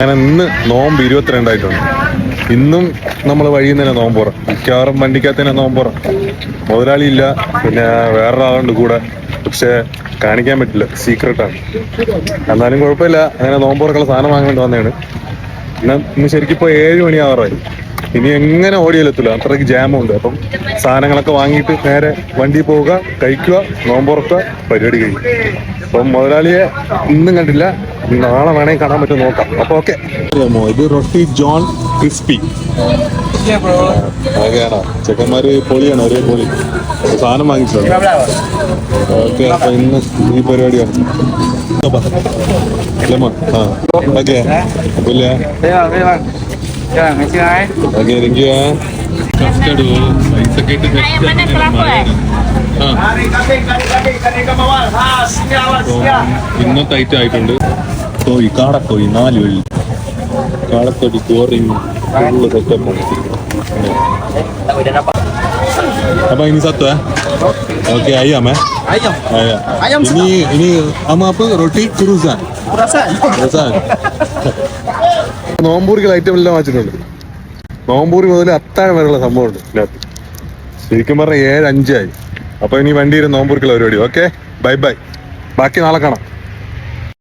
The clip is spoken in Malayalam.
അങ്ങനെ ഇന്ന് നോമ്പ് 22 ഇന്നും നമ്മൾ വഴിയിൽ നിന്ന് തന്നെ നോമ്പുറ. മിക്കവാറും വണ്ടിക്കകത്ത് തന്നെ നോമ്പുറ. മുതലാളി ഇല്ല, പിന്നെ വേറൊരാളുണ്ട് കൂടെ, പക്ഷെ കാണിക്കാൻ പറ്റില്ല, സീക്രട്ടാണ്. എന്നാലും കുഴപ്പമില്ല. അങ്ങനെ നോമ്പുറക്കുള്ള സാധനം വാങ്ങേണ്ടി വന്നതാണ്. ഇന്ന് ശരിക്കും ഇപ്പോൾ 7 മണിയാവാറായി. ഇനി എങ്ങനെ ഓടിയെത്തൂല, അത്രയ്ക്ക് ജാമുണ്ട്. അപ്പം സാധനങ്ങളൊക്കെ വാങ്ങിയിട്ട് നേരെ വണ്ടി പോവുക, കഴിക്കുക, നോമ്പുറക്കുക, പരിപാടി കഴിയും. അപ്പം മുതലാളിയെ ഇന്നും കണ്ടില്ല, നാളെ വേണമെങ്കിൽ കാണാൻ പറ്റും, നോക്കാം. അപ്പൊ ഓക്കെ. ഇത് റൊട്ടി ജോൺ ക്രിസ്പി. അതൊക്കെയാണോ ചെക്കന്മാര്? പൊളിയാണ്, ഒരേ പൊളി. സാധനം വാങ്ങിച്ചിട്ടുണ്ട്. ഓക്കെ, അപ്പൊ ഇന്ന് ഈ പരിപാടിയാണ്. ഓക്കെ കസ്റ്റഡ് പൈസൊക്കെ ഇട്ട് ഇന്നത്തെ ഐറ്റം ആയിട്ടുണ്ട്. കോഴി, കാടക്കോഴി 4 വെള്ളി. കാടക്കോഴി കോറിങ് സെറ്റപ്പാണ്. apa ini satu ya? Oke, ayam ya? Ayam. Ini sama apa? Roti kurusan. നോമ്പൂറിക്കുള്ള ഐറ്റം എല്ലാം വാങ്ങിച്ചിട്ടുണ്ട്. നോമ്പൂറി മുതൽ അത്താഴം വരെയുള്ള സംഭവമുണ്ട് ഇതിനകത്ത്. ശരിക്കും പറഞ്ഞാൽ 7:05 ആയി. അപ്പൊ ഇനി വണ്ടിയിൽ നോമ്പൂറിക്കുള്ള പരിപാടി. Okay, bye bye. ബാക്കി നാളെ കാണാം.